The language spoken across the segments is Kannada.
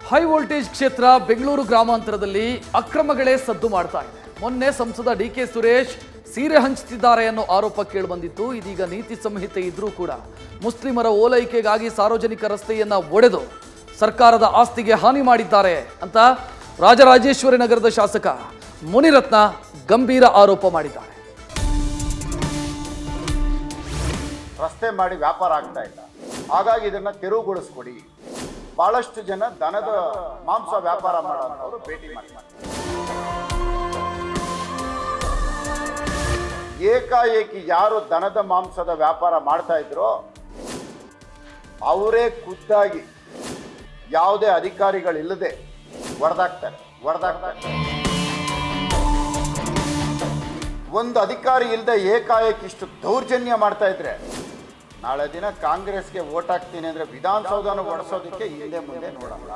ಹೈ ವೋಲ್ಟೇಜ್ ಕ್ಷೇತ್ರ ಬೆಂಗಳೂರು ಗ್ರಾಮಾಂತರದಲ್ಲಿ ಅಕ್ರಮಗಳೇ ಸದ್ದು ಮಾಡ್ತಾ ಇದೆ. ಮೊನ್ನೆ ಸಂಸದ ಡಿಕೆ ಸುರೇಶ್ ಸೀರೆ ಹಂಚುತ್ತಿದ್ದಾರೆ ಅನ್ನೋ ಆರೋಪ ಕೇಳಿಬಂದಿತ್ತು. ಇದೀಗ ನೀತಿ ಸಂಹಿತೆ ಇದ್ರೂ ಕೂಡ ಮುಸ್ಲಿಮರ ಓಲೈಕೆಗಾಗಿ ಸಾರ್ವಜನಿಕ ರಸ್ತೆಯನ್ನ ಒಡೆದು ಸರ್ಕಾರದ ಆಸ್ತಿಗೆ ಹಾನಿ ಮಾಡಿದ್ದಾರೆ ಅಂತ ರಾಜರಾಜೇಶ್ವರಿ ನಗರದ ಶಾಸಕ ಮುನಿರತ್ನ ಗಂಭೀರ ಆರೋಪ ಮಾಡಿದ್ದಾರೆ. ರಸ್ತೆ ಮಾಡಿ ವ್ಯಾಪಾರ ಆಗ್ತಾ ಇಲ್ಲ, ಹಾಗಾಗಿ ಇದನ್ನ ತೆರವುಗೊಳಿಸ್ಕೊಡಿ. ಬಹಳಷ್ಟು ಜನ ದನದ ಮಾಂಸ ವ್ಯಾಪಾರ ಮಾಡೋರು ಭೇಟಿ ಮಾಡಿ ಏಕಾಏಕಿ ಯಾರು ದನದ ಮಾಂಸದ ವ್ಯಾಪಾರ ಮಾಡ್ತಾ ಇದ್ರೋ ಅವರೇ ಖುದ್ದಾಗಿ ಯಾವುದೇ ಅಧಿಕಾರಿಗಳಿಲ್ಲದೆ ಹೊಡೆದಾಕ್ತಾರೆ. ಒಂದು ಅಧಿಕಾರಿ ಇಲ್ಲದೆ ಏಕಾಏಕಿ ಇಷ್ಟು ದೌರ್ಜನ್ಯ ಮಾಡ್ತಾ ಇದ್ರೆ ನಾಳೆ ದಿನ ಕಾಂಗ್ರೆಸ್ಗೆ ವೋಟ್ ಹಾಕ್ತೀನಿ ಅಂದ್ರೆ ವಿಧಾನಸೌಧನ ಒಡೆಸೋದಕ್ಕೆ ಹಿಂದೆ ಮುಂದೆ ನೋಡಲ್ಲ.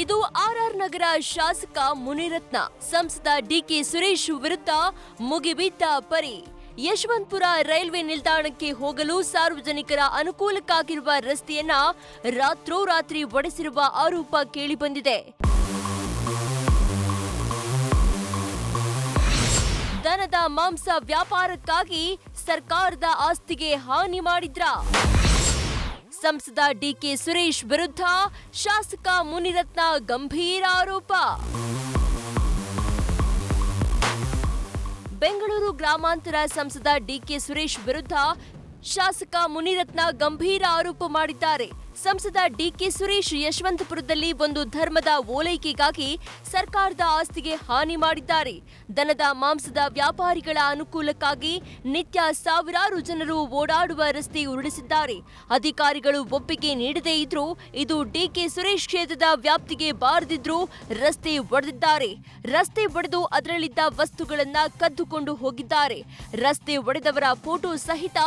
ಇದು ಆರ್ಆರ್ ನಗರ ಶಾಸಕ ಮುನಿರತ್ನ. ಸಂಸದ ಡಿಕೆ ಸುರೇಶ್ ವಿರುದ್ಧ ಮುಗಿಬಿದ್ದ ಪರಿ. ಯಶವಂತಪುರ ರೈಲ್ವೆ ನಿಲ್ದಾಣಕ್ಕೆ ಹೋಗಲು ಸಾರ್ವಜನಿಕರ ಅನುಕೂಲಕ್ಕಾಗಿರುವ ರಸ್ತೆಯನ್ನ ರಾತ್ರೋರಾತ್ರಿ ಒಡೆಸಿರುವ ಆರೋಪ ಕೇಳಿಬಂದಿದೆ. ದನದ ಮಾಂಸ ವ್ಯಾಪಾರಕ್ಕಾಗಿ ಸರ್ಕಾರದ ಆಸ್ತಿಗೆ ಹಾನಿ ಮಾಡಿದ್ರ? ಸಂಸದ ಡಿಕೆ ಸುರೇಶ್ ವಿರುದ್ಧ ಶಾಸಕ ಮುನಿರತ್ನ ಗಂಭೀರ ಆರೋಪ. ಬೆಂಗಳೂರು ಗ್ರಾಮಾಂತರ ಸಂಸದ ಡಿಕೆ ಸುರೇಶ್ ವಿರುದ್ಧ ಶಾಸಕ ಮುನಿರತ್ನ ಗಂಭೀರ ಆರೋಪ ಮಾಡಿದ್ದಾರೆ. ಸಂಸದ ಡಿಕೆ ಸುರೇಶ್ ಯಶವಂತಪುರದಲ್ಲಿ ಒಂದು ಧರ್ಮದ ಓಲೈಕೆಗಾಗಿ ಸರ್ಕಾರದ ಆಸ್ತಿಗೆ ಹಾನಿ ಮಾಡಿದ್ದಾರೆ. ದನದ ಮಾಂಸದ ವ್ಯಾಪಾರಿಗಳ ಅನುಕೂಲಕ್ಕಾಗಿ ನಿತ್ಯ ಸಾವಿರಾರು ಜನರು ಓಡಾಡುವ ರಸ್ತೆ ಉರುಳಿಸಿದ್ದಾರೆ. ಅಧಿಕಾರಿಗಳು ಒಪ್ಪಿಗೆ ನೀಡದೇ ಇದ್ರೂ ಇದು ಡಿಕೆ ಸುರೇಶ್ ಕ್ಷೇತ್ರದ ವ್ಯಾಪ್ತಿಗೆ ಬಾರದಿದ್ರೂ ರಸ್ತೆ ಒಡೆದಿದ್ದಾರೆ. ರಸ್ತೆ ಒಡೆದು ಅದರಲ್ಲಿದ್ದ ವಸ್ತುಗಳನ್ನ ಕದ್ದುಕೊಂಡು ಹೋಗಿದ್ದಾರೆ. ರಸ್ತೆ ಒಡೆದವರ ಫೋಟೋ ಸಹಿತ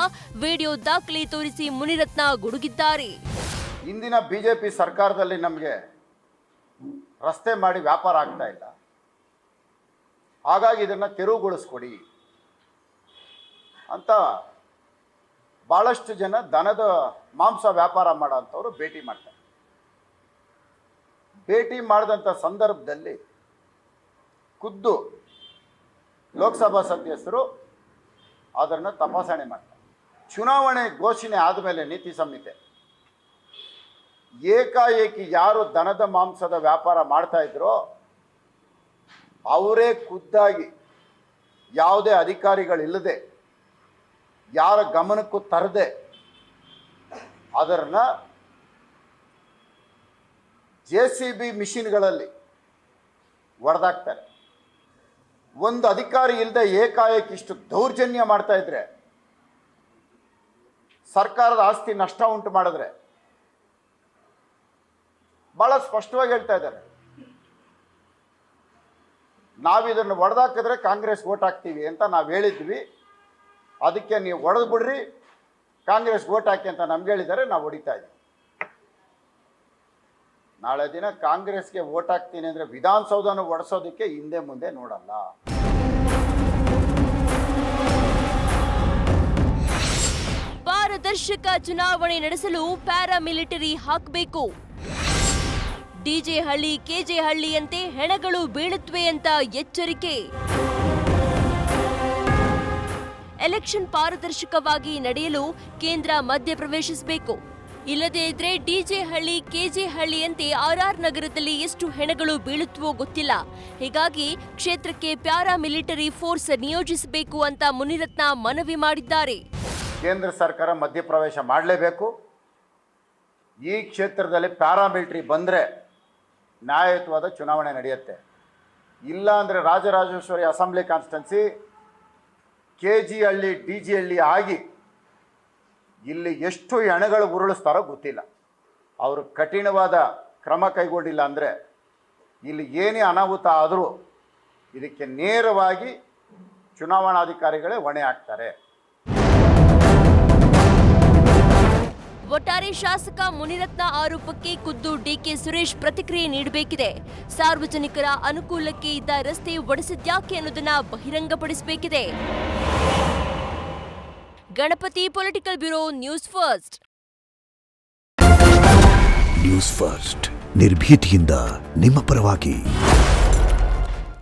ವಿಡಿಯೋ ದಾಖಲೆ ತೋರಿಸಿ ಮುನಿರತ್ನ ಗುಡುಗಿದ್ದಾರೆ. ಇಂದಿನ ಬಿಜೆಪಿ ಸರ್ಕಾರದಲ್ಲಿ ನಮಗೆ ರಸ್ತೆ ಮಾಡಿ ವ್ಯಾಪಾರ ಆಗ್ತಾ ಇಲ್ಲ, ಹಾಗಾಗಿ ಇದನ್ನ ತೆರವುಗೊಳಿಸ್ಕೊಡಿ ಅಂತ ಬಹಳಷ್ಟು ಜನ ದನದ ಮಾಂಸ ವ್ಯಾಪಾರ ಮಾಡೋಂಥವ್ರು ಭೇಟಿ ಮಾಡ್ತಾರೆ. ಭೇಟಿ ಮಾಡಿದಂಥ ಸಂದರ್ಭದಲ್ಲಿ ಖುದ್ದು ಲೋಕಸಭಾ ಸದಸ್ಯರು ಅದನ್ನು ತಪಾಸಣೆ ಮಾಡ್ತಾರೆ. ಚುನಾವಣೆ ಘೋಷಣೆ ಆದಮೇಲೆ ನೀತಿ ಸಂಹಿತೆ ಏಕಾಏಕಿ ಯಾರು ದನದ ಮಾಂಸದ ವ್ಯಾಪಾರ ಮಾಡ್ತಾ ಇದ್ರೋ ಅವರೇ ಖುದ್ದಾಗಿ ಯಾವುದೇ ಅಧಿಕಾರಿಗಳಿಲ್ಲದೆ ಯಾರ ಗಮನಕ್ಕೂ ತರದೆ ಅದನ್ನ JCB ಮಿಷಿನ್ಗಳಲ್ಲಿ ಹೊಡೆದಾಕ್ತಾರೆ. ಒಂದು ಅಧಿಕಾರಿ ಇಲ್ಲದೆ ಏಕಾಏಕಿ ಇಷ್ಟು ದೌರ್ಜನ್ಯ ಮಾಡ್ತಾ ಇದ್ರೆ, ಸರ್ಕಾರದ ಆಸ್ತಿ ನಷ್ಟ ಉಂಟು ಮಾಡಿದ್ರೆ ಬಹಳ ಸ್ಪಷ್ಟವಾಗಿ ಹೇಳ್ತಾ ಇದ್ದಾರೆ, ನಾವಿದನ್ನು ಹೊಡೆದಾಕಿದ್ರೆ ಕಾಂಗ್ರೆಸ್ ವೋಟ್ ಹಾಕ್ತೀವಿ ಅಂತ ನಾವು ಹೇಳಿದ್ವಿ, ಅದಕ್ಕೆ ನೀವು ಹೊಡೆದು ಬಿಡ್ರಿ, ಕಾಂಗ್ರೆಸ್ ವೋಟ್ ಹಾಕಿ ಅಂತ ನಮ್ಗೆ ಹೇಳಿದ್ದಾರೆ, ನಾವು ಹೊಡಿತಾ ಇದ್ದೀವಿ. ನಾಳೆ ದಿನ ಕಾಂಗ್ರೆಸ್ಗೆ ವೋಟ್ ಹಾಕ್ತೀನಿ ಅಂದ್ರೆ ವಿಧಾನಸೌಧನ ಒಡೆಸೋದಕ್ಕೆ ಹಿಂದೆ ಮುಂದೆ ನೋಡಲ್ಲ. ಪಾರದರ್ಶಕ ಚುನಾವಣೆ ನಡೆಸಲು ಪ್ಯಾರಾಮಿಲಿಟರಿ ಹಾಕಬೇಕು. ಡಿಜೆ ಹಳ್ಳಿ ಕೆಜೆ ಹಳ್ಳಿಯಂತೆ ಹೆಣಗಳು ಬೀಳುತ್ತವೆ ಅಂತ ಎಚ್ಚರಿಕೆ. ಎಲೆಕ್ಷನ್ ಪಾರದರ್ಶಕವಾಗಿ ನಡೆಯಲು ಕೇಂದ್ರ ಮಧ್ಯಪ್ರವೇಶಿಸಬೇಕು. ಇಲ್ಲದೇ ಇದ್ರೆ ಡಿಜೆ ಹಳ್ಳಿ ಕೆಜೆ ಹಳ್ಳಿಯಂತೆ ಆರ್ಆರ್ ನಗರದಲ್ಲಿ ಎಷ್ಟು ಹೆಣಗಳು ಬೀಳುತ್ತವೋ ಗೊತ್ತಿಲ್ಲ. ಹೀಗಾಗಿ ಕ್ಷೇತ್ರಕ್ಕೆ ಪ್ಯಾರಾಮಿಲಿಟರಿ ಫೋರ್ಸ್ ನಿಯೋಜಿಸಬೇಕು ಅಂತ ಮುನಿರತ್ನ ಮನವಿ ಮಾಡಿದ್ದಾರೆ. ಕೇಂದ್ರ ಸರ್ಕಾರ ಮಧ್ಯಪ್ರವೇಶ ಮಾಡಲೇಬೇಕು. ಈ ಕ್ಷೇತ್ರದಲ್ಲಿ ಪ್ಯಾರಾಮಿಲಿಟರಿ ಬಂದರೆ ನ್ಯಾಯಯುತವಾದ ಚುನಾವಣೆ ನಡೆಯುತ್ತೆ. ಇಲ್ಲ ಅಂದರೆ ರಾಜರಾಜೇಶ್ವರಿ ಅಸೆಂಬ್ಲಿ ಕಾನ್ಸ್ಟಿಟ್ಯೂನ್ಸಿ KG ಹಳ್ಳಿ DG ಹಳ್ಳಿ ಆಗಿ ಇಲ್ಲಿ ಎಷ್ಟು ಹೆಣಗಳು ಉರುಳಿಸ್ತಾರೋ ಗೊತ್ತಿಲ್ಲ. ಅವರು ಕಠಿಣವಾದ ಕ್ರಮ ಕೈಗೊಂಡಿಲ್ಲ ಅಂದರೆ ಇಲ್ಲಿ ಏನೇ ಅನಾಹುತ ಆದರೂ ಇದಕ್ಕೆ ನೇರವಾಗಿ ಚುನಾವಣಾಧಿಕಾರಿಗಳೇ ಹೊಣೆ ಹಾಕ್ತಾರೆ. ಒಟ್ಟಾರೆ ಶಾಸಕ ಮುನಿರತ್ನ ಆರೋಪಕ್ಕೆ ಖುದ್ದು ಡಿಕೆ ಸುರೇಶ್ ಪ್ರತಿಕ್ರಿಯೆ ನೀಡಬೇಕಿದೆ. ಸಾರ್ವಜನಿಕರ ಅನುಕೂಲಕ್ಕೆ ಇದ್ದ ರಸ್ತೆ ಒಡೆಸಿದ್ಯಾಕೆ ಅನ್ನೋದನ್ನ ಬಹಿರಂಗಪಡಿಸಬೇಕಿದೆ. Ganapati political bureau, News First. News First ನಿರ್ಭೀತಿಯಿಂದ ನಿಮ್ಮ ಪರವಾಗಿ.